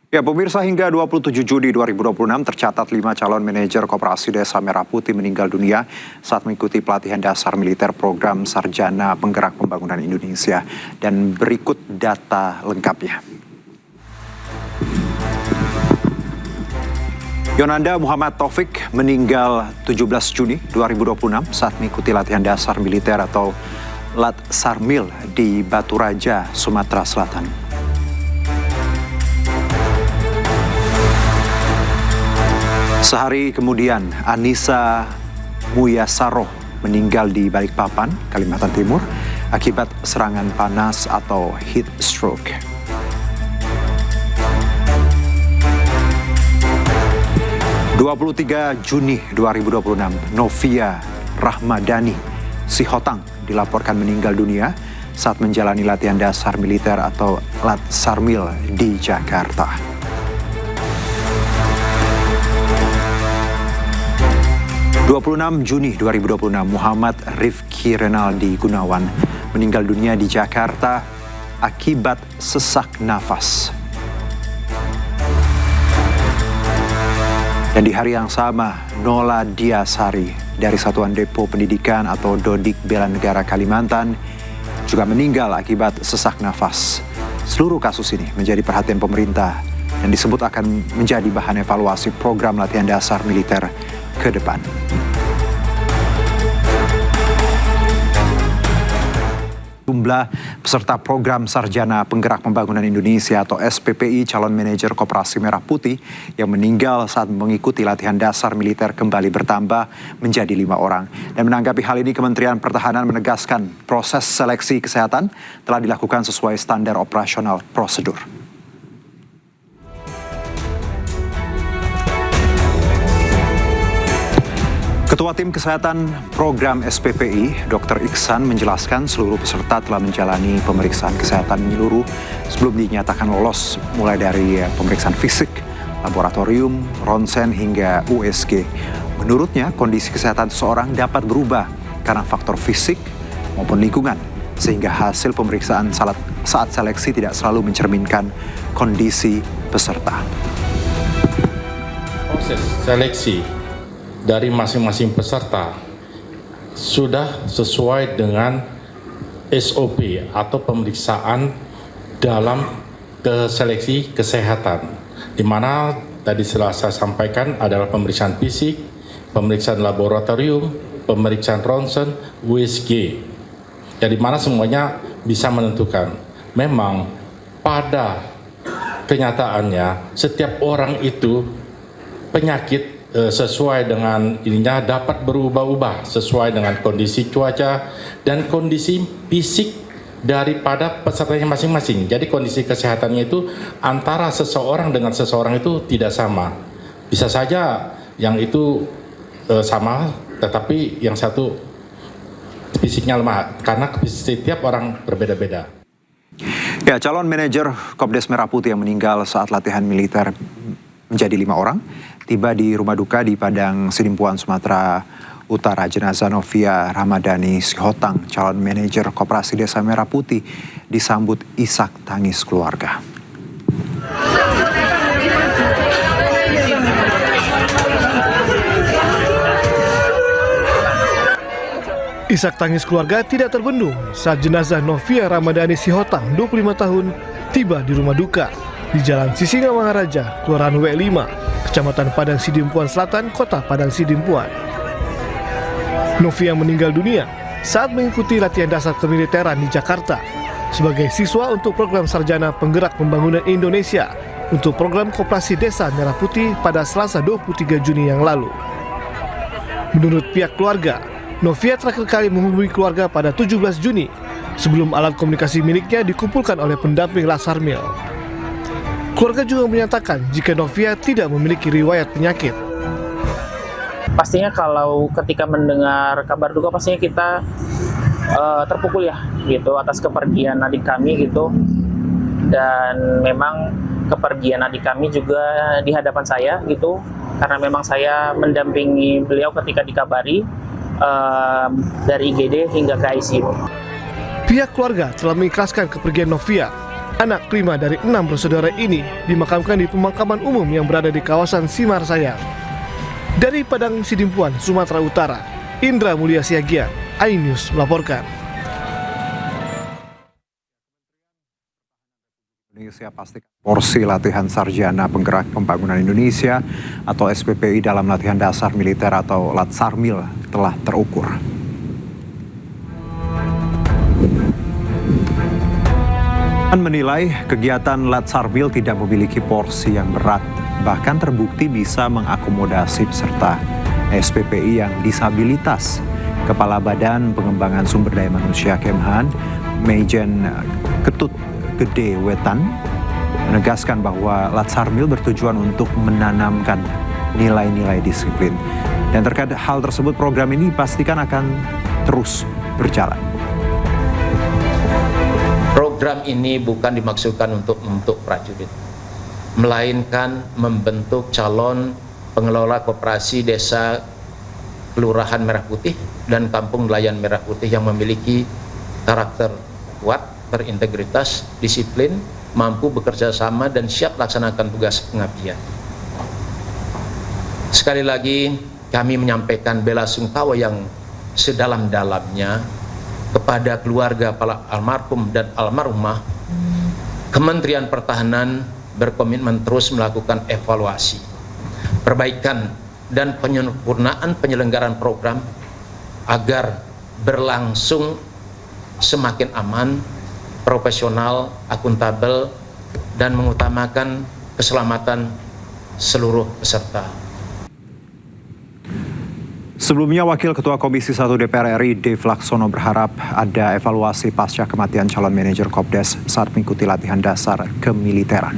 Ya, pemirsa, hingga 27 Juni 2026 tercatat 5 calon manajer Koperasi Desa Merah Putih meninggal dunia saat mengikuti pelatihan dasar militer program Sarjana Penggerak Pembangunan Indonesia. Dan berikut data lengkapnya. Yonanda Muhammad Taufik meninggal 17 Juni 2026 saat mengikuti latihan dasar militer atau Lat Sarmil di Batu Raja, Sumatera Selatan. Sehari kemudian, Anissa Muyasaroh meninggal di Balikpapan, Kalimantan Timur, akibat serangan panas atau heat stroke. (23 Juni 2026, Novia Rahmadani Sihotang dilaporkan meninggal dunia saat menjalani latihan dasar militer atau Lat Sarmil di Jakarta. 26 Juni 2026, Muhammad Rifki Renaldi Gunawan meninggal dunia di Jakarta akibat sesak nafas. Dan di hari yang sama, Nola Diasari dari Satuan Depo Pendidikan atau Dodik Bela Negara Kalimantan juga meninggal akibat sesak nafas. Seluruh kasus ini menjadi perhatian pemerintah dan disebut akan menjadi bahan evaluasi program latihan dasar militer ke depan. Jumlah peserta program Sarjana Penggerak Pembangunan Indonesia atau SPPI calon manajer Koperasi Merah Putih yang meninggal saat mengikuti latihan dasar militer kembali bertambah menjadi 5 orang. Dan menanggapi hal ini, Kementerian Pertahanan menegaskan proses seleksi kesehatan telah dilakukan sesuai standar operasional prosedur. Ketua Tim Kesehatan Program SPPI, Dr. Iksan, menjelaskan seluruh peserta telah menjalani pemeriksaan kesehatan menyeluruh sebelum dinyatakan lolos, mulai dari pemeriksaan fisik, laboratorium, ronsen, hingga USG. Menurutnya, kondisi kesehatan seseorang dapat berubah karena faktor fisik maupun lingkungan, sehingga hasil pemeriksaan saat seleksi tidak selalu mencerminkan kondisi peserta. Proses seleksi dari masing-masing peserta sudah sesuai dengan SOP atau pemeriksaan dalam seleksi kesehatan, di mana tadi telah saya sampaikan adalah pemeriksaan fisik, pemeriksaan laboratorium, pemeriksaan ronsen, USG, ya, di mana semuanya bisa menentukan. Memang pada kenyataannya setiap orang itu penyakit sesuai dengan ininya dapat berubah-ubah sesuai dengan kondisi cuaca dan kondisi fisik daripada pesertanya masing-masing. Jadi kondisi kesehatannya itu antara seseorang dengan seseorang itu tidak sama. Bisa saja yang itu sama, tetapi yang satu fisiknya lemah karena setiap orang berbeda-beda. Ya, calon manajer Kopdes Merah Putih yang meninggal saat latihan militer menjadi 5 orang, tiba di rumah duka di Padang Sidimpuan, Sumatera Utara. Jenazah Novia Rahmadani Sihotang, calon manajer Koperasi Desa Merah Putih, disambut isak tangis keluarga. Isak tangis keluarga tidak terbendung saat jenazah Novia Rahmadani Sihotang, 25 tahun, tiba di rumah duka di Jalan Sisingamangaraja, Kelurahan W5, Kecamatan Padang Sidimpuan Selatan, Kota Padang Sidimpuan. Novia meninggal dunia saat mengikuti latihan dasar kemiliteran di Jakarta sebagai siswa untuk program Sarjana Penggerak Pembangunan Indonesia untuk program Koperasi Desa Merah Putih pada Selasa 23 Juni yang lalu. Menurut pihak keluarga, Novia terakhir kali menghubungi keluarga pada 17 Juni sebelum alat komunikasi miliknya dikumpulkan oleh pendamping Lat Sarmil. Keluarga juga menyatakan jika Novia tidak memiliki riwayat penyakit. Pastinya kalau ketika mendengar kabar duka pastinya kita terpukul ya gitu atas kepergian adik kami gitu. Dan memang kepergian adik kami juga di hadapan saya gitu, karena memang saya mendampingi beliau ketika dikabari dari IGD hingga ke ICU. Pihak keluarga telah mengikhlaskan kepergian Novia. Anak kelima dari 6 bersaudara ini dimakamkan di pemakaman umum yang berada di kawasan Simarsayang. Dari Padang Sidimpuan, Sumatera Utara, Indra Mulia Siagian, iNews melaporkan. Indonesia pastikan porsi latihan Sarjana Penggerak Pembangunan Indonesia atau SPPI dalam latihan dasar militer atau Latsarmil telah terukur. Menilai kegiatan Latsarmil tidak memiliki porsi yang berat, bahkan terbukti bisa mengakomodasi peserta SPPI yang disabilitas. Kepala Badan Pengembangan Sumber Daya Manusia Kemhan, Mejen Ketut Gede Wetan, menegaskan bahwa Latsarmil bertujuan untuk menanamkan nilai-nilai disiplin. Dan terkait hal tersebut, program ini dipastikan akan terus berjalan. Program ini bukan dimaksudkan untuk membentuk prajurit, melainkan membentuk calon pengelola koperasi desa Kelurahan Merah Putih dan Kampung Nelayan Merah Putih yang memiliki karakter kuat, berintegritas, disiplin, mampu bekerja sama dan siap laksanakan tugas pengabdian. Sekali lagi kami menyampaikan bela sungkawa yang sedalam-dalamnya kepada keluarga para almarhum dan almarhumah. Kementerian Pertahanan berkomitmen terus melakukan evaluasi, perbaikan dan penyempurnaan penyelenggaraan program agar berlangsung semakin aman, profesional, akuntabel, dan mengutamakan keselamatan seluruh peserta. Sebelumnya, Wakil Ketua Komisi 1 DPR RI Dev Laksono berharap ada evaluasi pasca kematian calon manajer Kopdes saat mengikuti latihan dasar kemiliteran.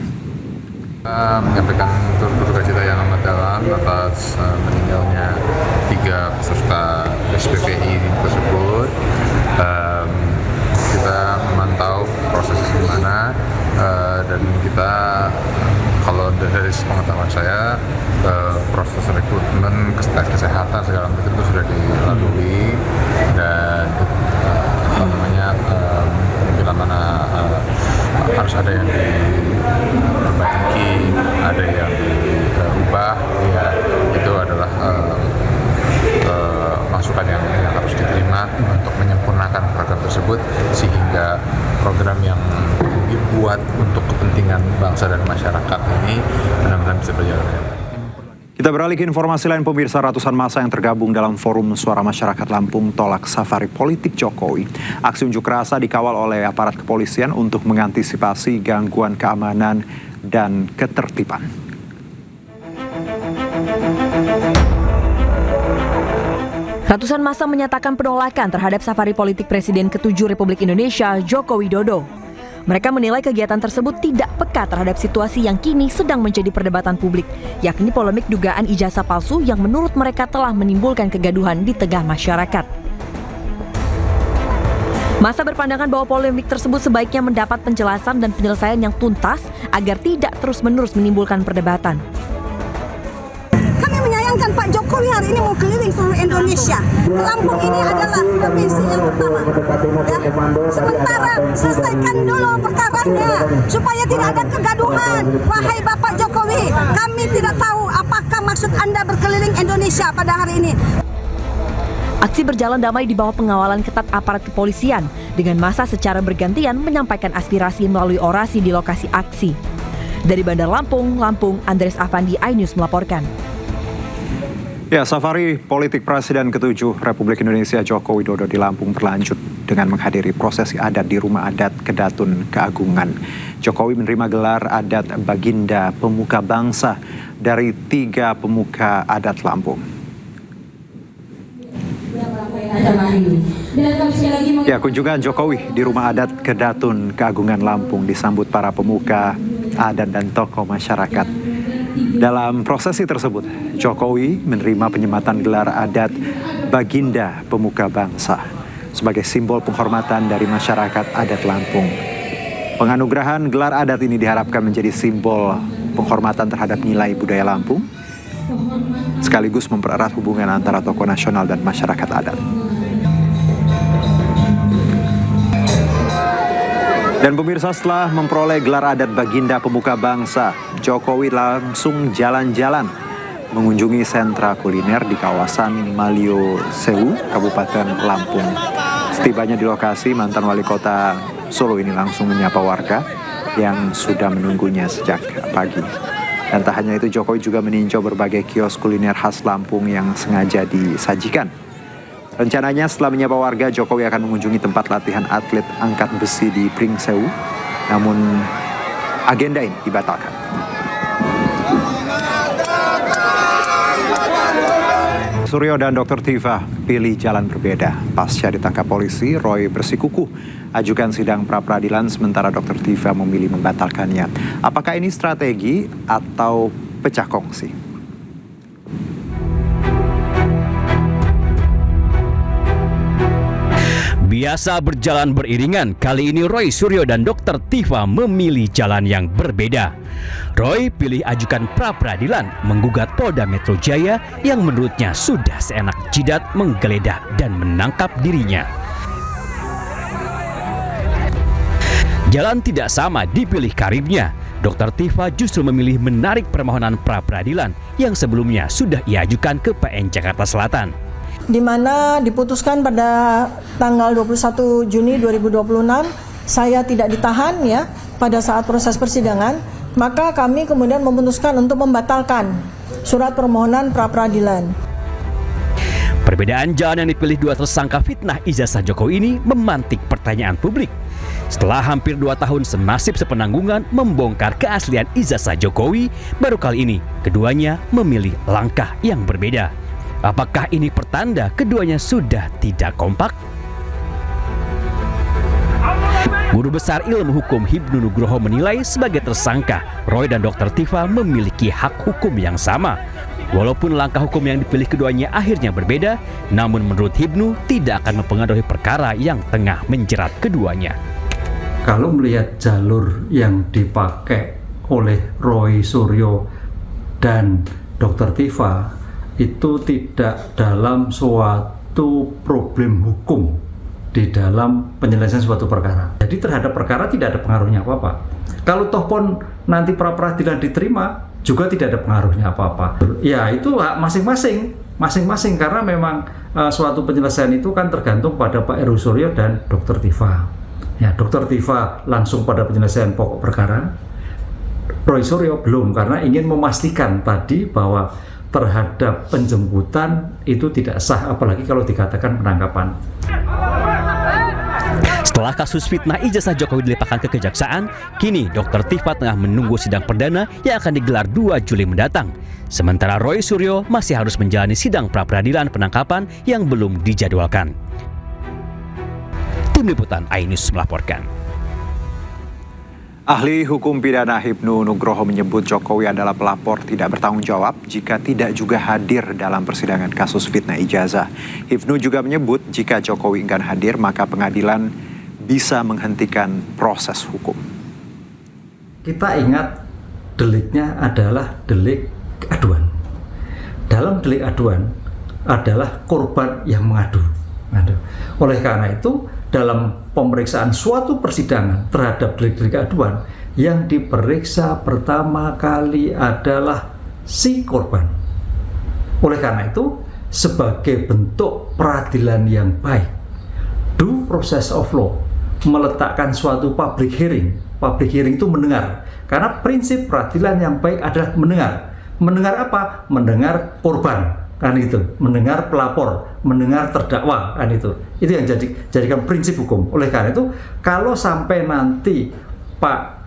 Menyampaikan turut duka cita yang amat dalam atas meninggalnya 3 peserta SPPI tersebut. Kita memantau prosesnya gimana, dan kita kalau dari pengetahuan saya proses rekrutmen, kesehatan segala macam itu sudah dilalui, dan bila mana harus ada yang diperbaiki, ada yang diubah, ya itu adalah masukan yang harus diterima untuk menyempurnakan program tersebut sehingga program yang dibuat untuk kepentingan bangsa dan masyarakat ini benar-benar bisa berjalan dengan baik. Kita beralih ke informasi lain, pemirsa. Ratusan massa yang tergabung dalam Forum Suara Masyarakat Lampung tolak safari politik Jokowi. Aksi unjuk rasa dikawal oleh aparat kepolisian untuk mengantisipasi gangguan keamanan dan ketertiban. Ratusan massa menyatakan penolakan terhadap safari politik Presiden ke-7 Republik Indonesia, Joko Widodo. Mereka menilai kegiatan tersebut tidak peka terhadap situasi yang kini sedang menjadi perdebatan publik, yakni polemik dugaan ijazah palsu yang menurut mereka telah menimbulkan kegaduhan di tengah masyarakat. Massa berpandangan bahwa polemik tersebut sebaiknya mendapat penjelasan dan penyelesaian yang tuntas agar tidak terus-menerus menimbulkan perdebatan. Menyayangkan Pak Jokowi hari ini mau keliling seluruh Indonesia. Lampung ini adalah provinsi yang pertama. Ya. Sementara selesaikan dulu perkaranya supaya tidak ada kegaduhan. Wahai Bapak Jokowi, kami tidak tahu apakah maksud Anda berkeliling Indonesia pada hari ini. Aksi berjalan damai di bawah pengawalan ketat aparat kepolisian dengan massa secara bergantian menyampaikan aspirasi melalui orasi di lokasi aksi. Dari Bandar Lampung, Andres Afandi, iNews melaporkan. Ya, safari politik Presiden ke-7 Republik Indonesia Joko Widodo di Lampung berlanjut dengan menghadiri prosesi adat di Rumah Adat Kedatun Keagungan. Jokowi menerima gelar adat Baginda Pemuka Bangsa dari 3 pemuka adat Lampung. Ya, kunjungan Jokowi di Rumah Adat Kedatun Keagungan Lampung disambut para pemuka adat dan tokoh masyarakat. Dalam prosesi tersebut, Jokowi menerima penyematan gelar adat Baginda Pemuka Bangsa sebagai simbol penghormatan dari masyarakat adat Lampung. Penganugerahan gelar adat ini diharapkan menjadi simbol penghormatan terhadap nilai budaya Lampung, sekaligus mempererat hubungan antara tokoh nasional dan masyarakat adat. Dan pemirsa, setelah memperoleh gelar adat Baginda Pemuka Bangsa, Jokowi langsung jalan-jalan mengunjungi sentra kuliner di kawasan Malio Sewu, Kabupaten Lampung. Setibanya di lokasi, mantan wali kota Solo ini langsung menyapa warga yang sudah menunggunya sejak pagi. Dan tak hanya itu, Jokowi juga meninjau berbagai kios kuliner khas Lampung yang sengaja disajikan. Rencananya setelah menyapa warga, Jokowi akan mengunjungi tempat latihan atlet angkat besi di Pringsewu. Namun agenda ini dibatalkan. Suryo dan Dr. Tifa pilih jalan berbeda. Pasca ditangkap polisi, Roy bersikukuh ajukan sidang pra-peradilan sementara Dr. Tifa memilih membatalkannya. Apakah ini strategi atau pecah kongsi? Biasa berjalan beriringan, kali ini Roy Suryo dan Dr. Tifa memilih jalan yang berbeda. Roy pilih ajukan pra-peradilan menggugat Polda Metro Jaya yang menurutnya sudah seenak jidat menggeledah dan menangkap dirinya. Jalan tidak sama dipilih karibnya. Dr. Tifa justru memilih menarik permohonan pra-peradilan yang sebelumnya sudah ia ajukan ke PN Jakarta Selatan. Di mana diputuskan pada tanggal 21 Juni 2026 saya tidak ditahan ya pada saat proses persidangan, maka kami kemudian memutuskan untuk membatalkan surat permohonan pra-peradilan. Perbedaan jalan yang dipilih dua tersangka fitnah ijazah Jokowi ini memantik pertanyaan publik. Setelah hampir 2 tahun senasib sepenanggungan membongkar keaslian ijazah Jokowi, baru kali ini keduanya memilih langkah yang berbeda. Apakah ini pertanda keduanya sudah tidak kompak? Guru Besar Ilmu Hukum Hibnu Nugroho menilai sebagai tersangka, Roy dan Dr. Tifa memiliki hak hukum yang sama. Walaupun langkah hukum yang dipilih keduanya akhirnya berbeda, namun menurut Hibnu tidak akan mempengaruhi perkara yang tengah menjerat keduanya. Kalau melihat jalur yang dipakai oleh Roy Suryo dan Dr. Tifa, itu tidak dalam suatu problem hukum di dalam penyelesaian suatu perkara. Jadi terhadap perkara tidak ada pengaruhnya apa-apa. Kalau toh pun nanti pra-peradilan diterima, juga tidak ada pengaruhnya apa-apa. Ya itu hak masing-masing karena memang suatu penyelesaian itu kan tergantung pada Pak Heru Suryo dan Dr. Tifa. Ya, Dr. Tifa langsung pada penyelesaian pokok perkara. Roy Suryo belum, karena ingin memastikan tadi bahwa terhadap penjemputan itu tidak sah, apalagi kalau dikatakan penangkapan. Setelah kasus fitnah ijazah Jokowi dilimpahkan ke Kejaksaan, kini Dr. Tifa tengah menunggu sidang perdana yang akan digelar 2 Juli mendatang. Sementara Roy Suryo masih harus menjalani sidang pra-peradilan penangkapan yang belum dijadwalkan. Tim Liputan iNews melaporkan. Ahli hukum pidana Hibnu Nugroho menyebut Jokowi adalah pelapor tidak bertanggung jawab jika tidak juga hadir dalam persidangan kasus fitnah ijazah. Hibnu juga menyebut jika Jokowi enggan hadir maka pengadilan bisa menghentikan proses hukum. Kita ingat deliknya adalah delik aduan. Dalam delik aduan adalah korban yang mengadu. Oleh karena itu, dalam pemeriksaan suatu persidangan terhadap delik-delik aduan, yang diperiksa pertama kali adalah si korban. Oleh karena itu, sebagai bentuk peradilan yang baik, due process of law meletakkan suatu public hearing. Public hearing itu mendengar, karena prinsip peradilan yang baik adalah mendengar. Mendengar apa? Mendengar korban. Kan itu, mendengar pelapor, mendengar terdakwa, kan itu yang jadikan prinsip hukum. Oleh karena itu, kalau sampai nanti Pak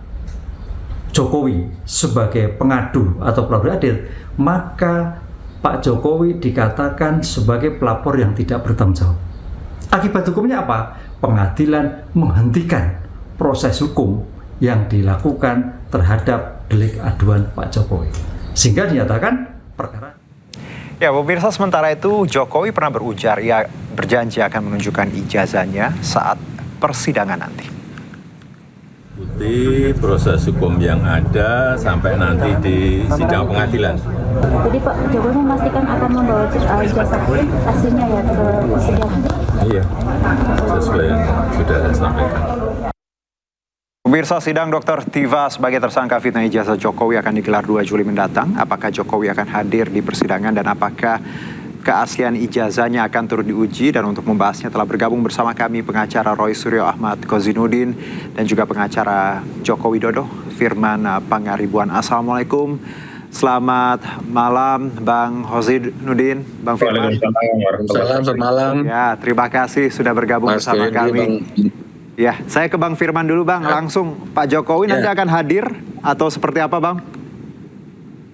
Jokowi sebagai pengadu atau pelapor adil, maka Pak Jokowi dikatakan sebagai pelapor yang tidak bertanggung jawab. Akibat hukumnya apa? Pengadilan menghentikan proses hukum yang dilakukan terhadap delik aduan Pak Jokowi, sehingga dinyatakan perkara. Ya, pemirsa, sementara itu Jokowi pernah berujar ia berjanji akan menunjukkan ijazahnya saat persidangan nanti. Ikuti proses hukum yang ada sampai nanti di sidang pengadilan. Jadi Pak Jokowi memastikan akan membawa ijazah aslinya ya ke persidangan? Iya, sesuai yang sudah saya sampaikan. Pemirsa, sidang Dr. Tiva sebagai tersangka fitnah ijazah Jokowi akan digelar 2 Juli mendatang. Apakah Jokowi akan hadir di persidangan dan apakah keaslian ijazahnya akan turut diuji? Dan untuk membahasnya telah bergabung bersama kami pengacara Roy Suryo Ahmad Kozinudin dan juga pengacara Joko Widodo Firman Pangaribuan. Assalamualaikum. Selamat malam Bang Kozinudin, Bang Firman. Selamat malam. Ya, terima kasih sudah bergabung bersama kami. Ya, saya ke Bang Firman dulu Bang, langsung Pak Jokowi nanti akan hadir atau seperti apa Bang?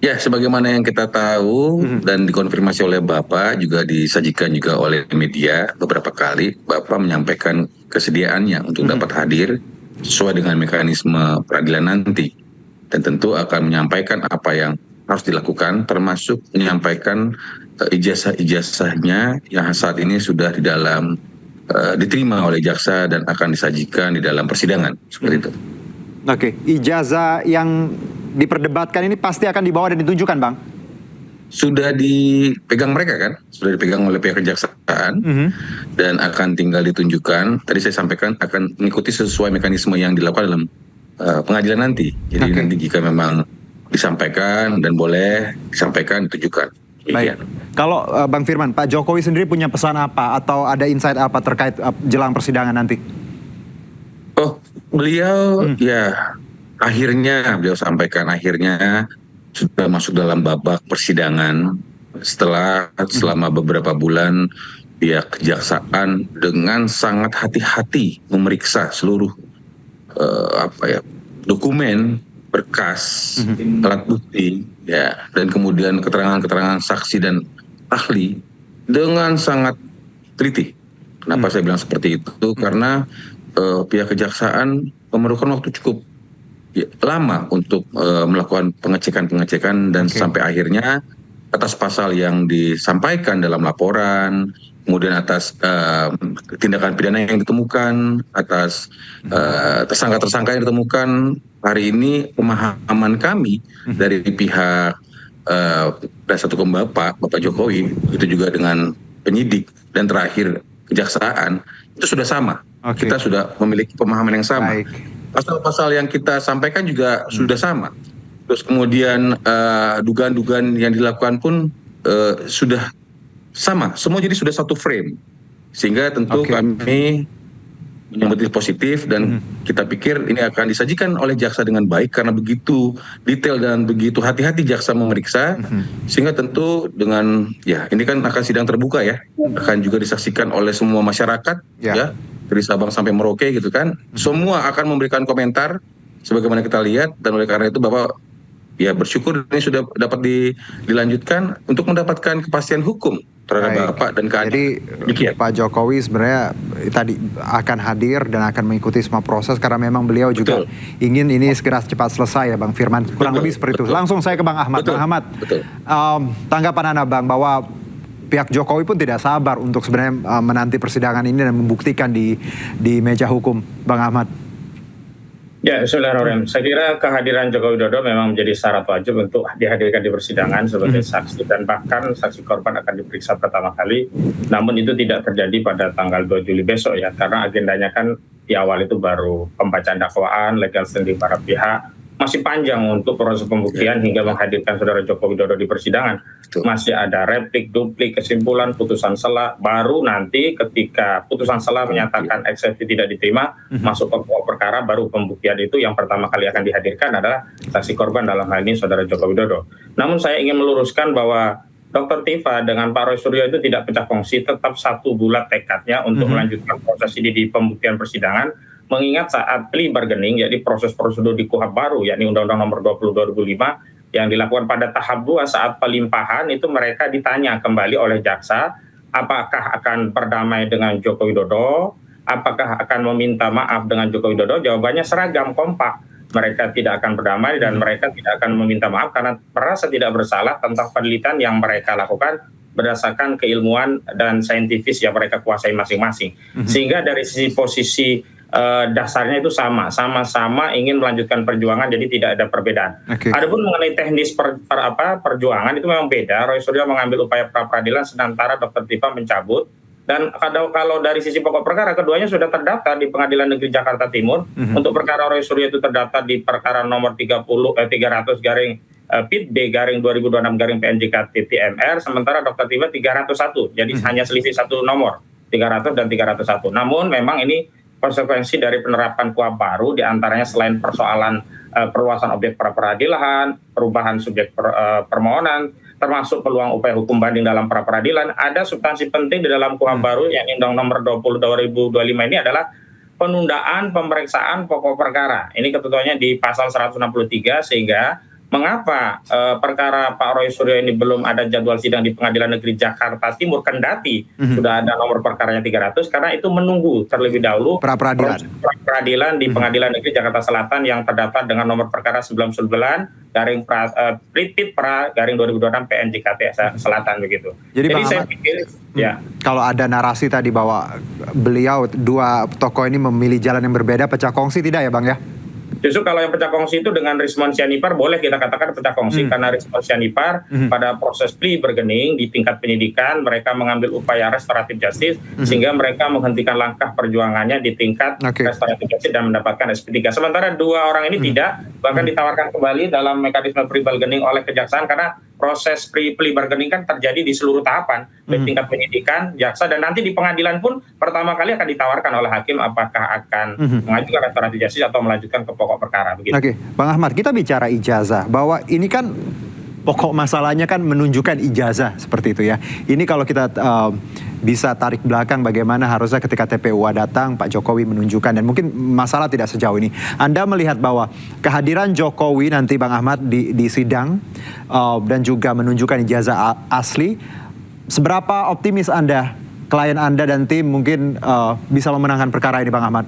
Ya, sebagaimana yang kita tahu dan dikonfirmasi oleh Bapak, juga disajikan juga oleh media beberapa kali, Bapak menyampaikan kesediaannya untuk dapat hadir sesuai dengan mekanisme peradilan nanti. Dan tentu akan menyampaikan apa yang harus dilakukan, termasuk menyampaikan ijazah-ijazahnya yang saat ini sudah di dalam diterima oleh jaksa dan akan disajikan di dalam persidangan seperti itu. Oke, ijazah yang diperdebatkan ini pasti akan dibawa dan ditunjukkan, Bang? Sudah dipegang mereka kan, sudah dipegang oleh pihak kejaksaan dan akan tinggal ditunjukkan. Tadi saya sampaikan akan mengikuti sesuai mekanisme yang dilakukan dalam pengadilan nanti. Jadi nanti jika memang disampaikan dan boleh disampaikan, ditunjukkan. Baik. Kalau Bang Firman, Pak Jokowi sendiri punya pesan apa atau ada insight apa terkait jelang persidangan nanti? Oh, beliau ya akhirnya beliau sampaikan akhirnya sudah masuk dalam babak persidangan setelah selama beberapa bulan pihak kejaksaan dengan sangat hati-hati memeriksa seluruh dokumen, berkas, alat bukti, ya, dan kemudian keterangan-keterangan saksi dan ahli dengan sangat teliti. Kenapa saya bilang seperti itu? Karena pihak kejaksaan memerlukan waktu cukup lama untuk melakukan pengecekan dan sampai akhirnya atas pasal yang disampaikan dalam laporan, kemudian atas tindakan pidana yang ditemukan, atas tersangka-tersangka yang ditemukan, hari ini pemahaman kami dari pihak dasar hukum Bapak Jokowi, itu juga dengan penyidik dan terakhir kejaksaan, itu sudah sama. Kita sudah memiliki pemahaman yang sama. Pasal-pasal yang kita sampaikan juga sudah sama. Terus kemudian dugaan-dugaan yang dilakukan pun sudah sama. Semua jadi sudah satu frame. Sehingga tentu kami menyambut positif dan kita pikir ini akan disajikan oleh jaksa dengan baik karena begitu detail dan begitu hati-hati jaksa memeriksa, sehingga tentu dengan ini kan akan sidang terbuka ya, akan juga disaksikan oleh semua masyarakat ya dari Sabang sampai Merauke gitu kan, semua akan memberikan komentar sebagaimana kita lihat, dan oleh karena itu Bapak bersyukur ini sudah dapat dilanjutkan untuk mendapatkan kepastian hukum terhadap Bapak dan keadilan. Jadi Pak Jokowi sebenarnya tadi akan hadir dan akan mengikuti semua proses karena memang beliau juga ingin ini segera cepat selesai ya Bang Firman. Kurang lebih seperti itu. Langsung saya ke Bang Ahmad. Bang Ahmad, tanggapan Anda Bang bahwa pihak Jokowi pun tidak sabar untuk sebenarnya menanti persidangan ini dan membuktikan di meja hukum, Bang Ahmad. Ya, Bismillahirrahmanirrahim. Saya kira kehadiran Joko Widodo memang menjadi syarat wajib untuk dihadirkan di persidangan sebagai saksi, dan bahkan saksi korban akan diperiksa pertama kali. Namun itu tidak terjadi pada tanggal 2 Juli besok ya, karena agendanya kan di awal itu baru pembacaan dakwaan, legal standing para pihak. Masih panjang untuk proses pembuktian hingga menghadirkan Saudara Joko Widodo di persidangan. Masih ada replik, duplik, kesimpulan, putusan sela. Baru nanti ketika putusan sela menyatakan eksepsi tidak diterima, masuk ke pokok perkara, baru pembuktian itu yang pertama kali akan dihadirkan adalah saksi korban, dalam hal ini Saudara Joko Widodo. Namun saya ingin meluruskan bahwa Dr. Tiva dengan Pak Roy Suryo itu tidak pecah kongsi, tetap satu bulat tekadnya untuk melanjutkan proses ini di pembuktian persidangan. Mengingat saat plea bargaining, jadi proses prosedur di KUHP baru, yakni Undang-Undang Nomor 20 2005 yang dilakukan pada tahap 2 saat pelimpahan, itu mereka ditanya kembali oleh jaksa apakah akan berdamai dengan Joko Widodo, apakah akan meminta maaf dengan Joko Widodo. Jawabannya seragam, kompak. Mereka tidak akan berdamai dan mereka tidak akan meminta maaf karena merasa tidak bersalah tentang penelitian yang mereka lakukan berdasarkan keilmuan dan saintifis yang mereka kuasai masing-masing. Sehingga dari sisi posisi dasarnya itu sama-sama ingin melanjutkan perjuangan, jadi tidak ada perbedaan. Adapun mengenai teknis perjuangan itu memang beda. Roy Suryo mengambil upaya pra peradilan, sementara Dr. Tiva mencabut Dan kalau dari sisi pokok perkara, keduanya sudah terdaftar di Pengadilan Negeri Jakarta Timur. Untuk perkara Roy Suryo itu terdaftar di perkara nomor 300 garing PIT B garing 2026 garing PNJK TMR, sementara Dr. Tiba 301. Jadi hanya selisih satu nomor, 300 dan 301. Namun memang ini konsekuensi dari penerapan KUHP baru, diantaranya selain persoalan perluasan objek pra-peradilan, perubahan subjek permohonan, termasuk peluang upaya hukum banding dalam pra-peradilan, ada substansi penting di dalam KUHP baru yang Undang Nomor 20 2025 ini adalah penundaan pemeriksaan pokok perkara. Ini ketentuannya di pasal 163, sehingga mengapa perkara Pak Roy Suryo ini belum ada jadwal sidang di Pengadilan Negeri Jakarta Timur, kendati sudah ada nomor perkaranya 300, karena itu menunggu terlebih dahulu pra-peradilan di Pengadilan Negeri Jakarta Selatan yang terdaftar dengan nomor perkara 99 garing PIT pra garing 2026 PNJKT Selatan begitu. Jadi saya pikir ya, kalau ada narasi tadi bahwa beliau dua tokoh ini memilih jalan yang berbeda, pecah kongsi tidak ya Bang ya? Justru kalau yang pecah kongsi itu dengan Rismon Sianipar boleh kita katakan pecah kongsi, karena Rismon Sianipar pada proses plea bergening di tingkat penyidikan mereka mengambil upaya restoratif justice sehingga mereka menghentikan langkah perjuangannya di tingkat restoratif justice dan mendapatkan SP3. Sementara dua orang ini tidak, bahkan ditawarkan kembali dalam mekanisme plea bargaining oleh kejaksaan, karena proses plea bargaining kan terjadi di seluruh tahapan, di tingkat penyidikan, jaksa, dan nanti di pengadilan pun pertama kali akan ditawarkan oleh hakim apakah akan mengajukan restoratif justice atau melanjutkan ke pokok perkara begitu. Oke, Bang Ahmad, kita bicara ijazah, bahwa ini kan pokok masalahnya kan menunjukkan ijazah seperti itu ya. Ini kalau kita bisa tarik belakang bagaimana harusnya ketika TPUA datang Pak Jokowi menunjukkan, dan mungkin masalah tidak sejauh ini. Anda melihat bahwa kehadiran Jokowi nanti Bang Ahmad di sidang dan juga menunjukkan ijazah asli, seberapa optimis Anda, klien Anda dan tim mungkin bisa memenangkan perkara ini Bang Ahmad?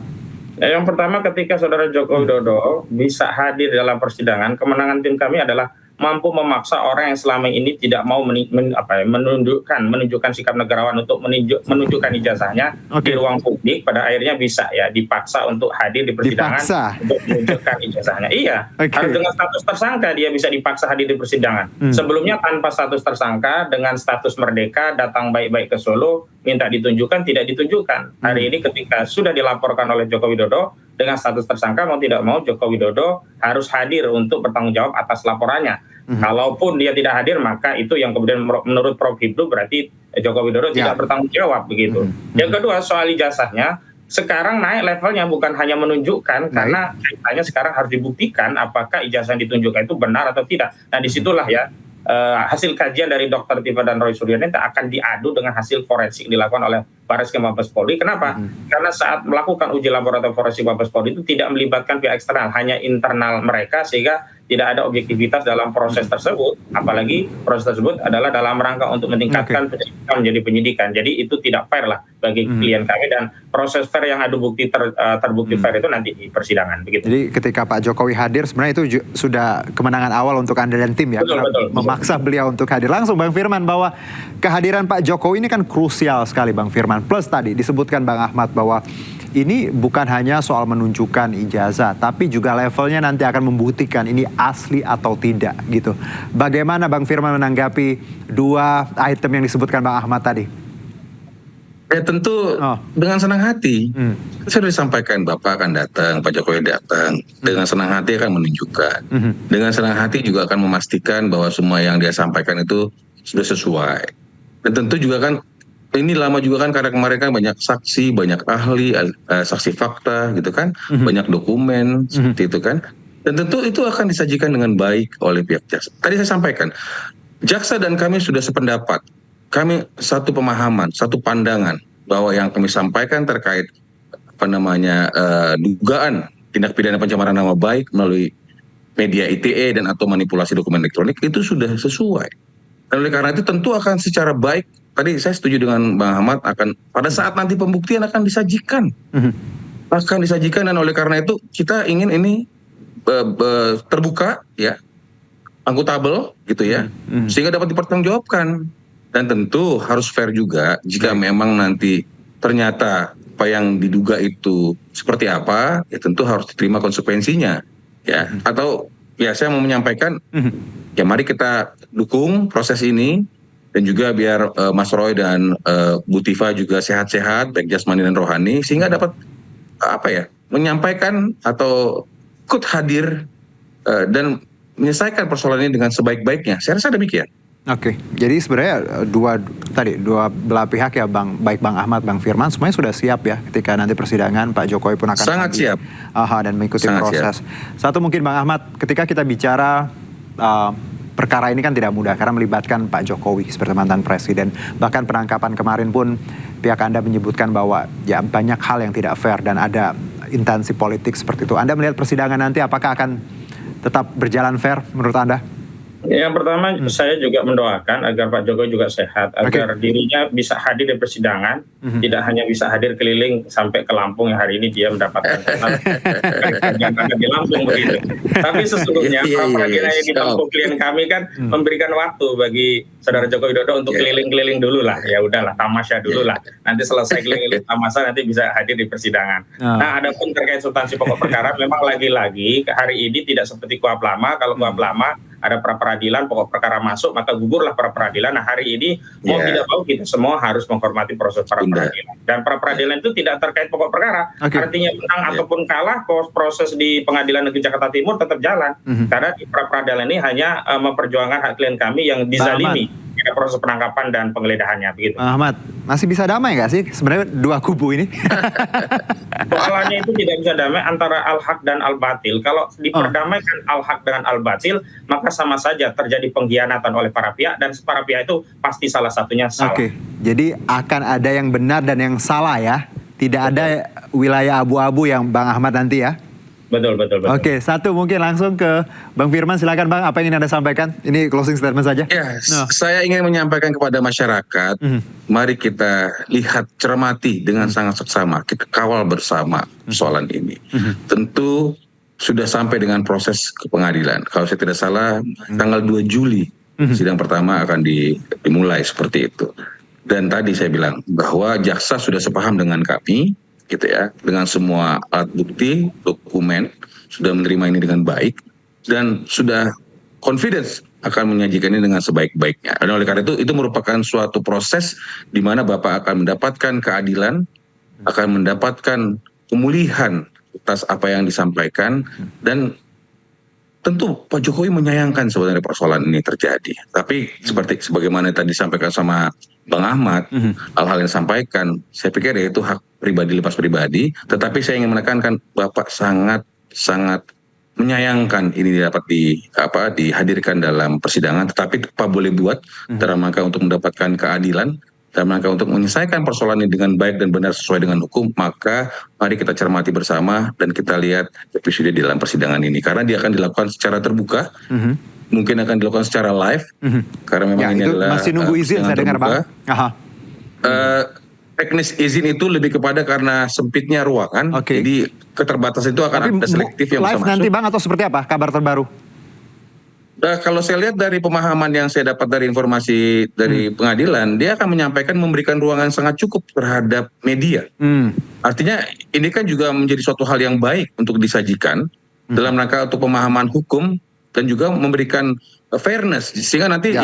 Yang pertama, ketika Saudara Joko Widodo bisa hadir dalam persidangan, kemenangan tim kami adalah mampu memaksa orang yang selama ini tidak mau menunjukkan sikap negarawan untuk menunjukkan ijazahnya di ruang publik, pada akhirnya bisa ya dipaksa untuk hadir di persidangan untuk menunjukkan ijazahnya. Iya, harus dengan status tersangka dia bisa dipaksa hadir di persidangan. Sebelumnya tanpa status tersangka, dengan status merdeka, datang baik-baik ke Solo, minta ditunjukkan, tidak ditunjukkan. Hari ini ketika sudah dilaporkan oleh Joko Widodo dengan status tersangka, mau tidak mau Joko Widodo harus hadir untuk bertanggung jawab atas laporannya. Kalaupun dia tidak hadir, maka itu yang kemudian menurut Prof. Hipnu berarti Joko Widodo tidak bertanggung jawab begitu. Yang kedua, soal ijazahnya sekarang naik levelnya, bukan hanya menunjukkan, karena kaitannya sekarang harus dibuktikan apakah ijazah yang ditunjukkan itu benar atau tidak. Nah, disitulah ya hasil kajian dari Dr. Tifa dan Roy Suryo ini akan diadu dengan hasil forensik dilakukan oleh Barreskrim Mabes Polri. Kenapa? Karena saat melakukan uji laboratorium forensik Mabes Polri itu tidak melibatkan pihak eksternal, hanya internal mereka, sehingga tidak ada objektivitas dalam proses tersebut. Apalagi proses tersebut adalah dalam rangka untuk meningkatkan penyidikan menjadi penyidikan. Jadi itu tidak fair lah bagi klien kami, dan proses fair yang adu bukti terbukti fair itu nanti di persidangan. Begitu. Jadi ketika Pak Jokowi hadir, sebenarnya itu sudah kemenangan awal untuk Anda dan tim ya, betul. Memaksa beliau untuk hadir. Langsung Bang Firman, bahwa kehadiran Pak Jokowi ini kan krusial sekali Bang Firman. Plus tadi disebutkan Bang Ahmad bahwa ini bukan hanya soal menunjukkan ijazah, tapi juga levelnya nanti akan membuktikan ini asli atau tidak gitu. Bagaimana Bang Firman menanggapi dua item yang disebutkan Bang Ahmad tadi? Ya tentu dengan senang hati. Saya sudah disampaikan Bapak akan datang, Pak Jokowi datang. Dengan senang hati akan menunjukkan. Dengan senang hati juga akan memastikan bahwa semua yang dia sampaikan itu sudah sesuai. Dan tentu juga kan ini lama juga kan, karena kemarin kan banyak saksi, banyak ahli, saksi fakta gitu kan, banyak dokumen seperti itu kan. Dan tentu itu akan disajikan dengan baik oleh pihak jaksa. Tadi saya sampaikan, jaksa dan kami sudah sependapat. Kami satu pemahaman, satu pandangan bahwa yang kami sampaikan terkait dugaan tindak pidana pencemaran nama baik melalui media ITE dan atau manipulasi dokumen elektronik itu sudah sesuai. Dan oleh karena itu tentu akan secara baik, tadi saya setuju dengan Bang Ahmad, akan pada saat nanti pembuktian akan disajikan. Akan disajikan, dan oleh karena itu kita ingin ini terbuka ya, akuntabel gitu ya, sehingga dapat dipertanggungjawabkan. Dan tentu harus fair juga, jika memang nanti ternyata apa yang diduga itu seperti apa, ya tentu harus diterima konsekuensinya ya. Atau ya saya mau menyampaikan, ya mari kita dukung proses ini, dan juga biar Mas Roy dan Bu Tifa juga sehat-sehat baik jasmani dan rohani, sehingga dapat menyampaikan atau ikut hadir dan menyelesaikan persoalan ini dengan sebaik-baiknya. Saya rasa demikian. Oke, jadi sebenarnya dua belah pihak ya baik Bang Ahmad, Bang Firman semuanya sudah siap ya ketika nanti persidangan Pak Jokowi pun akan sangat siap dan mengikuti sangat proses. Siap. Satu mungkin Bang Ahmad, ketika kita bicara perkara ini kan tidak mudah karena melibatkan Pak Jokowi seperti mantan presiden. Bahkan penangkapan kemarin pun pihak Anda menyebutkan bahwa ya banyak hal yang tidak fair dan ada intensi politik seperti itu. Anda melihat persidangan nanti apakah akan tetap berjalan fair menurut Anda? Yang pertama, saya juga mendoakan agar Pak Jokowi juga sehat, agar dirinya bisa hadir di persidangan, tidak hanya bisa hadir keliling sampai ke Lampung yang hari ini dia mendapatkan jangan di Lampung begitu. Tapi sesungguhnya pra-peradilan yang ditempuh klien kami kan memberikan waktu bagi Saudara Joko Widodo untuk keliling-keliling dulu lah, ya udahlah tamasya dulu lah. Nanti selesai keliling-keliling tamasya nanti bisa hadir di persidangan. Nah, adapun terkait substansi pokok perkara, memang lagi-lagi hari ini tidak seperti kuap lama. Kalau kuap lama ada pra-peradilan, pokok perkara masuk, maka gugurlah pra-peradilan. Nah, hari ini mau tidak mau kita semua harus menghormati proses pra-peradilan. Dan pra-peradilan itu tidak terkait pokok perkara. Artinya menang ataupun kalah, proses di Pengadilan Negeri Jakarta Timur tetap jalan. Karena di pra-peradilan ini hanya memperjuangkan hak klien kami yang dizalimi pada proses penangkapan dan penggeledahannya begitu. Ahmad, masih bisa damai nggak sih sebenarnya dua kubu ini? Soalannya itu tidak bisa damai antara al-haq dan al-batil. Kalau diperdamaikan al-haq dengan al-batil, maka sama saja terjadi pengkhianatan oleh para pihak, dan para pihak itu pasti salah satunya salah. Oke, jadi akan ada yang benar dan yang salah ya? Tidak ada wilayah abu-abu yang Bang Ahmad nanti ya? Betul. Oke, satu mungkin langsung ke Bang Firman, silakan Bang, apa yang ingin Anda sampaikan? Ini closing statement saja. Ya, saya ingin menyampaikan kepada masyarakat, mari kita lihat, cermati dengan sangat seksama, kita kawal bersama persoalan ini. Tentu sudah sampai dengan proses ke pengadilan. Kalau saya tidak salah, tanggal 2 Juli sidang pertama akan dimulai seperti itu. Dan tadi saya bilang bahwa jaksa sudah sepaham dengan kami, gitu ya, dengan semua alat bukti, dokumen, sudah menerima ini dengan baik dan sudah confidence akan menyajikan ini dengan sebaik-baiknya. Dan oleh karena itu merupakan suatu proses di mana Bapak akan mendapatkan keadilan, akan mendapatkan pemulihan atas apa yang disampaikan, dan tentu Pak Jokowi menyayangkan sebenarnya persoalan ini terjadi. Tapi sebagaimana tadi disampaikan sama Bang Ahmad, hal-hal yang disampaikan, saya pikir ya itu hak pribadi lepas pribadi. Tetapi saya ingin menekankan Bapak sangat menyayangkan ini dapat dihadirkan dalam persidangan. Tetapi Pak boleh buat dalam rangka untuk mendapatkan keadilan, dalam rangka untuk menyelesaikan persoalan ini dengan baik dan benar sesuai dengan hukum. Maka mari kita cermati bersama dan kita lihat episode di dalam persidangan ini, karena dia akan dilakukan secara terbuka. Mungkin akan dilakukan secara live, karena memang ini adalah masih nunggu izin saya dengar Bang. Teknis izin itu lebih kepada karena sempitnya ruangan, jadi keterbatasan itu akan ada selektif yang bisa masuk. Live nanti Bang atau seperti apa kabar terbaru? Kalau saya lihat dari pemahaman yang saya dapat dari informasi dari pengadilan, dia akan menyampaikan memberikan ruangan sangat cukup terhadap media. Artinya ini kan juga menjadi suatu hal yang baik untuk disajikan dalam rangka untuk pemahaman hukum, dan juga memberikan fairness, sehingga nanti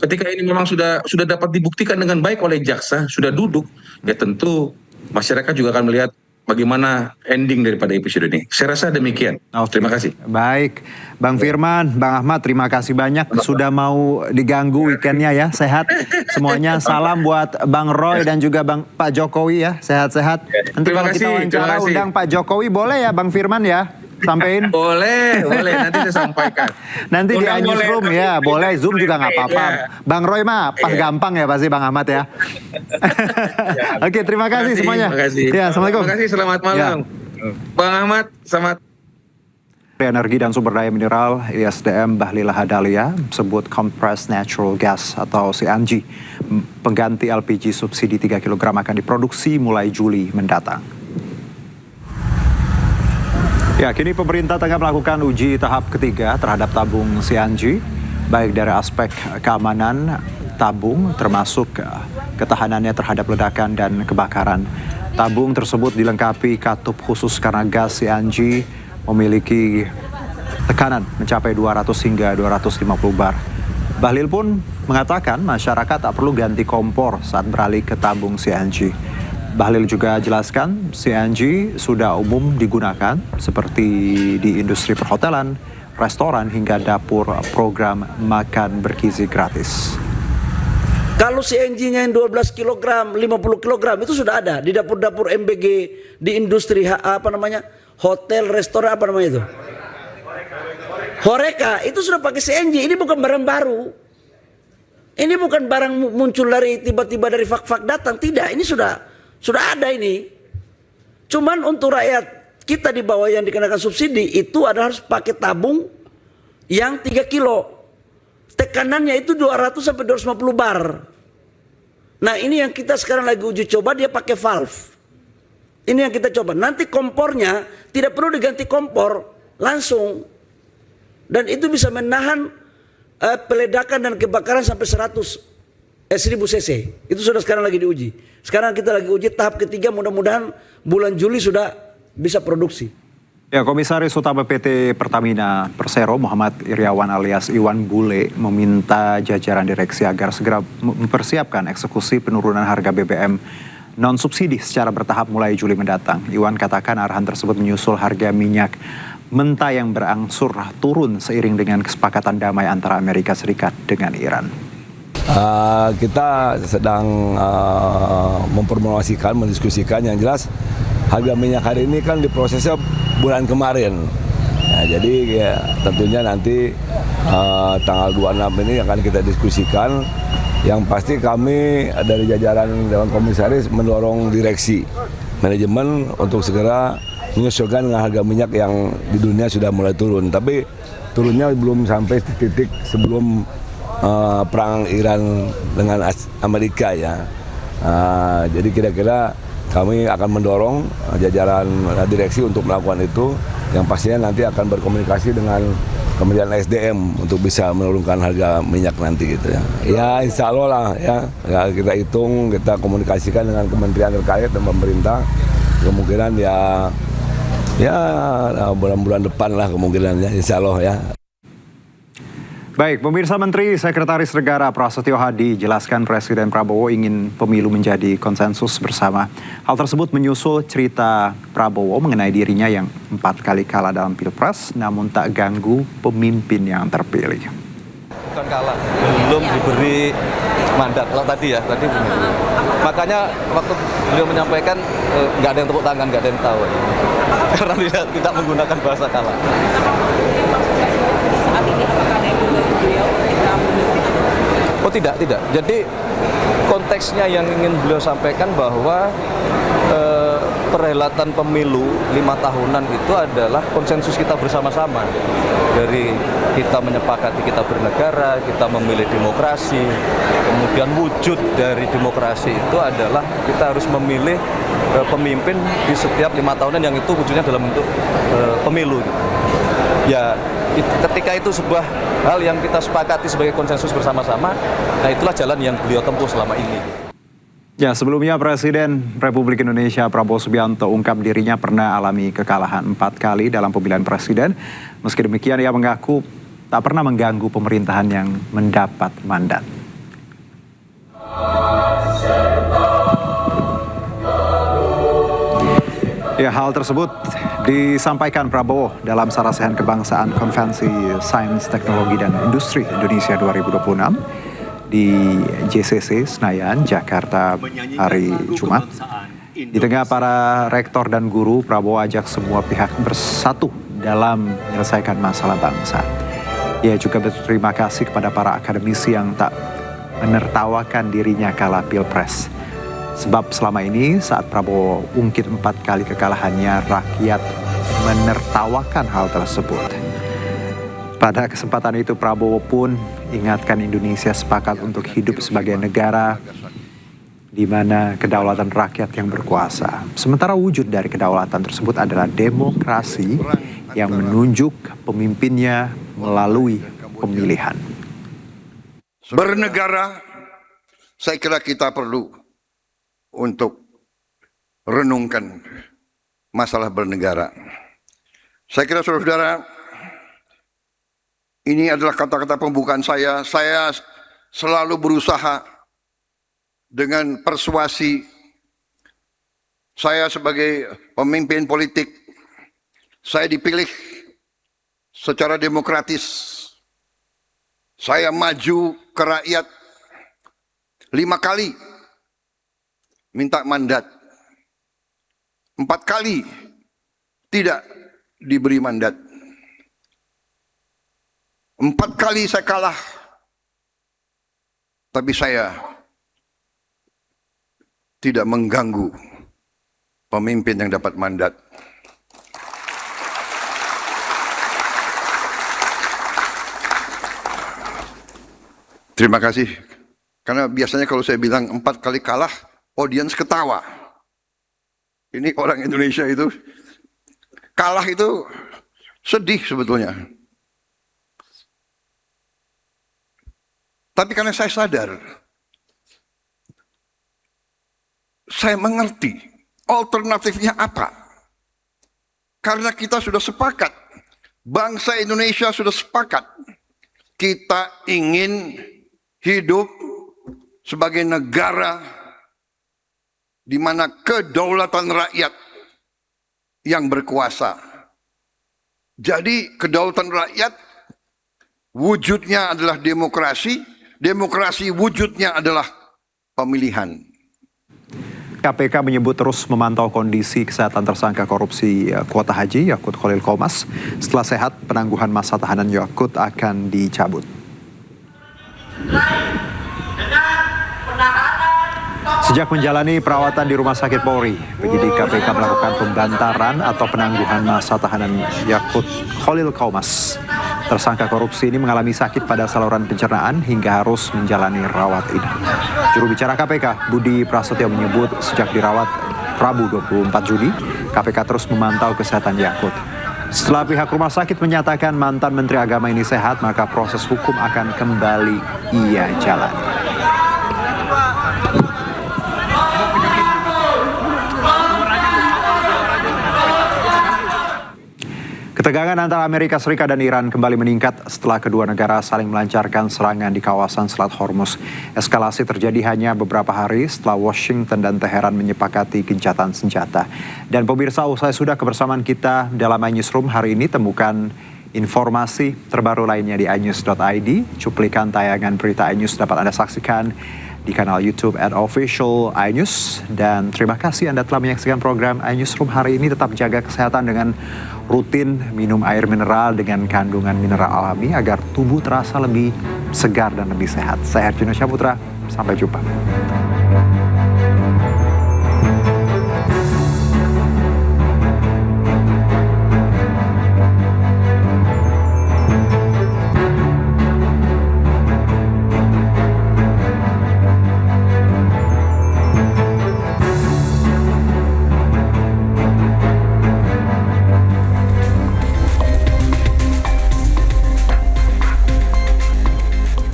ketika ini memang sudah dapat dibuktikan dengan baik oleh jaksa, sudah duduk, ya tentu masyarakat juga akan melihat bagaimana ending daripada episode ini. Saya rasa demikian. Terima kasih. Baik, Bang Firman, Bang Ahmad, terima kasih banyak sudah mau diganggu weekendnya ya. Sehat semuanya. Salam buat Bang Roy dan juga Pak Jokowi ya. Sehat-sehat. Nanti kalau kita wawancara undang Pak Jokowi boleh ya Bang Firman ya? Sampein? Boleh, nanti saya sampaikan. Nanti di newsroom ya, boleh Zoom juga nggak apa-apa. Bang Roy mah gampang ya pasti Bang Ahmad ya. Oke, terima kasih semuanya. Terima kasih. Ya, assalamualaikum. Terima kasih, selamat malam. Bang Ahmad, selamat. Energi dan Sumber Daya Mineral ISDM Bahlila Hadalia sebut Compressed Natural Gas atau CNG pengganti LPG subsidi 3 kg akan diproduksi mulai Juli mendatang. Ya, kini pemerintah tengah melakukan uji tahap ketiga terhadap tabung CNG, baik dari aspek keamanan tabung termasuk ketahanannya terhadap ledakan dan kebakaran. Tabung tersebut dilengkapi katup khusus karena gas CNG memiliki tekanan mencapai 200 hingga 250 bar. Bahlil pun mengatakan masyarakat tak perlu ganti kompor saat beralih ke tabung CNG. Bahlil juga jelaskan CNG sudah umum digunakan seperti di industri perhotelan, restoran hingga dapur program makan bergizi gratis. Kalau CNG-nya yang 12 kg, 50 kg itu sudah ada di dapur-dapur MBG, di industri hotel, restoran itu. Horeca itu sudah pakai CNG. Ini bukan barang baru. Ini bukan barang muncul dari tiba-tiba dari fak-fak datang, tidak. Ini sudah ada ini. Cuman untuk rakyat kita di bawah yang dikenakan subsidi itu adalah harus pakai tabung yang 3 kilo. Tekanannya itu 200 sampai 250 bar. Nah, ini yang kita sekarang lagi uji coba, dia pakai valve. Ini yang kita coba. Nanti kompornya tidak perlu diganti kompor langsung. Dan itu bisa menahan peledakan dan kebakaran sampai 1000 cc. Itu sudah sekarang lagi diuji. Sekarang kita lagi uji tahap ketiga, mudah-mudahan bulan Juli sudah bisa produksi. Ya, Komisaris Utama PT Pertamina Persero Muhammad Iriawan alias Iwan Bule meminta jajaran direksi agar segera mempersiapkan eksekusi penurunan harga BBM non-subsidi secara bertahap mulai Juli mendatang. Iwan katakan arahan tersebut menyusul harga minyak mentah yang berangsur turun seiring dengan kesepakatan damai antara Amerika Serikat dengan Iran. Kita sedang memformulasikan, mendiskusikan yang jelas harga minyak hari ini kan diprosesnya bulan kemarin. Nah, jadi ya, tentunya nanti tanggal 26 ini akan kita diskusikan. Yang pasti kami dari jajaran Dewan Komisaris mendorong direksi manajemen untuk segera menyesuaikan dengan harga minyak yang di dunia sudah mulai turun. Tapi turunnya belum sampai titik sebelum perang Iran dengan Amerika ya. Jadi kira-kira kami akan mendorong jajaran direksi untuk melakukan itu, yang pastinya nanti akan berkomunikasi dengan Kementerian SDM untuk bisa menurunkan harga minyak nanti gitu ya. Ya insya Allah lah ya, kita hitung, kita komunikasikan dengan kementerian terkait dan pemerintah, kemungkinan ya bulan-bulan depan lah kemungkinannya insya Allah ya. Baik, pemirsa, Menteri Sekretaris Negara Prasetyo Hadi jelaskan Presiden Prabowo ingin pemilu menjadi konsensus bersama. Hal tersebut menyusul cerita Prabowo mengenai dirinya yang 4 kali kalah dalam Pilpres, namun tak ganggu pemimpin yang terpilih. Bukan kalah, belum diberi mandat. Kalau tadi begitu. Makanya waktu beliau menyampaikan nggak ada yang tepuk tangan, nggak ada yang tahu. Karena tidak menggunakan bahasa kalah. Oh tidak. Jadi konteksnya yang ingin beliau sampaikan bahwa perhelatan pemilu 5 tahunan itu adalah konsensus kita bersama-sama. Dari kita menyepakati kita bernegara, kita memilih demokrasi, kemudian wujud dari demokrasi itu adalah kita harus memilih pemimpin di setiap 5 tahunan yang itu wujudnya dalam bentuk pemilu. Ya, ketika itu sebuah hal yang kita sepakati sebagai konsensus bersama-sama, nah itulah jalan yang beliau tempuh selama ini. Ya, sebelumnya Presiden Republik Indonesia Prabowo Subianto ungkap dirinya pernah alami kekalahan 4 kali dalam pemilihan presiden. Meski demikian, ia mengaku tak pernah mengganggu pemerintahan yang mendapat mandat. Ya, hal tersebut disampaikan Prabowo dalam Sarasehan Kebangsaan Konvensi Sains, Teknologi, dan Industri Indonesia 2026 di JCC Senayan, Jakarta hari Jumat. Di tengah para rektor dan guru, Prabowo ajak semua pihak bersatu dalam menyelesaikan masalah bangsa. Ia juga berterima kasih kepada para akademisi yang tak menertawakan dirinya kalah Pilpres. Sebab selama ini saat Prabowo ungkit 4 kali kekalahannya, rakyat menertawakan hal tersebut. Pada kesempatan itu Prabowo pun ingatkan Indonesia sepakat untuk hidup sebagai negara di mana kedaulatan rakyat yang berkuasa. Sementara wujud dari kedaulatan tersebut adalah demokrasi yang menunjuk pemimpinnya melalui pemilihan. Bernegara, saya kira kita perlu untuk renungkan masalah bernegara. Saya kira saudara-saudara, ini adalah kata-kata pembukaan saya. Saya selalu berusaha dengan persuasi. Saya sebagai pemimpin politik, saya dipilih secara demokratis. Saya maju ke rakyat 5 kali minta mandat. 4 kali tidak diberi mandat. 4 kali saya kalah. Tapi saya tidak mengganggu pemimpin yang dapat mandat. Terima kasih. Karena biasanya kalau saya bilang 4 kali kalah, audiens ketawa. Ini orang Indonesia itu, kalah itu sedih sebetulnya. Tapi karena saya sadar, saya mengerti alternatifnya apa. Karena kita sudah sepakat, bangsa Indonesia sudah sepakat, kita ingin hidup sebagai negara di mana kedaulatan rakyat yang berkuasa. Jadi kedaulatan rakyat wujudnya adalah demokrasi, demokrasi wujudnya adalah pemilihan. KPK menyebut terus memantau kondisi kesehatan tersangka korupsi kuota haji Yakut Khalil Qomas. Setelah sehat, penangguhan masa tahanan Yakut akan dicabut. Sejak menjalani perawatan di Rumah Sakit Polri, penyidik KPK melakukan pembantaran atau penangguhan masa tahanan Yakut Khalil Qomas. Tersangka korupsi ini mengalami sakit pada saluran pencernaan hingga harus menjalani rawat inap. Juru bicara KPK, Budi Prasetyo menyebut sejak dirawat Rabu 24 Juni, KPK terus memantau kesehatan Yakut. Setelah pihak rumah sakit menyatakan mantan Menteri Agama ini sehat, maka proses hukum akan kembali ia jalani. Ketegangan antara Amerika Serikat dan Iran kembali meningkat setelah kedua negara saling melancarkan serangan di kawasan Selat Hormuz. Eskalasi terjadi hanya beberapa hari setelah Washington dan Teheran menyepakati gencatan senjata. Dan pemirsa, usai sudah kebersamaan kita dalam iNewsroom hari ini, temukan informasi terbaru lainnya di iNews.id. Cuplikan tayangan berita iNews dapat Anda saksikan di kanal YouTube @official iNews. Dan terima kasih Anda telah menyaksikan program iNewsroom hari ini. Tetap jaga kesehatan dengan rutin minum air mineral dengan kandungan mineral alami agar tubuh terasa lebih segar dan lebih sehat. Saya Herjuna Syaputra, sampai jumpa.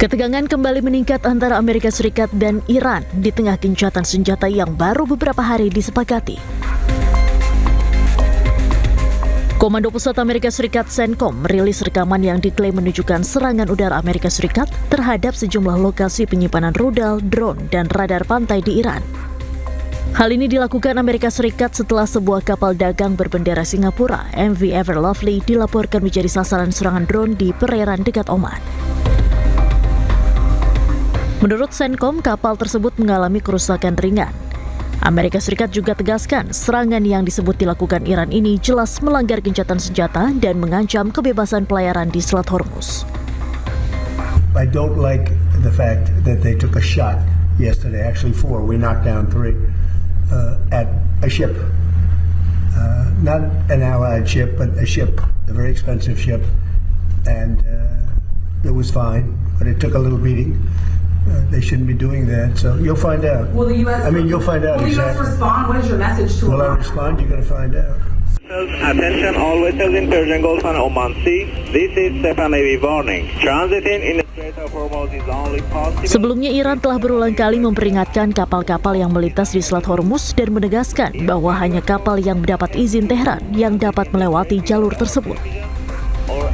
Ketegangan kembali meningkat antara Amerika Serikat dan Iran di tengah gencatan senjata yang baru beberapa hari disepakati. Komando Pusat Amerika Serikat CENTCOM merilis rekaman yang diklaim menunjukkan serangan udara Amerika Serikat terhadap sejumlah lokasi penyimpanan rudal, drone, dan radar pantai di Iran. Hal ini dilakukan Amerika Serikat setelah sebuah kapal dagang berbendera Singapura, MV Ever Lovely, dilaporkan menjadi sasaran serangan drone di perairan dekat Oman. Menurut CENTCOM, kapal tersebut mengalami kerusakan ringan. Amerika Serikat juga tegaskan serangan yang disebut dilakukan Iran ini jelas melanggar gencatan senjata dan mengancam kebebasan pelayaran di Selat Hormuz. I don't like the fact that they took a shot yesterday, actually 4, we knocked down 3, at a ship. Not an allied ship, but a ship, a very expensive ship. And it was fine, but it took a little beating. They shouldn't be doing that, so you'll find out. Will the U.S. You'll find out. Will the U.S. respond? What is your message to Will I respond? You're going to find out. Attention all vessels in Persian Gulf and Oman Sea. This is Stefan Navy warning. Transiting in the Strait of Hormuz is only possible. Sebelumnya Iran telah berulang kali memperingatkan kapal-kapal yang melintas di Selat Hormuz dan menegaskan bahwa hanya kapal yang mendapat izin Tehran yang dapat melewati jalur tersebut.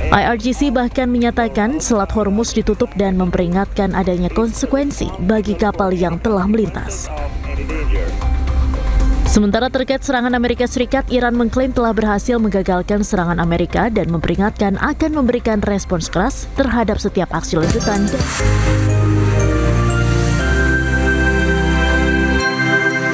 IRGC bahkan menyatakan Selat Hormuz ditutup dan memperingatkan adanya konsekuensi bagi kapal yang telah melintas. Sementara terkait serangan Amerika Serikat, Iran mengklaim telah berhasil menggagalkan serangan Amerika dan memperingatkan akan memberikan respons keras terhadap setiap aksi lanjutan.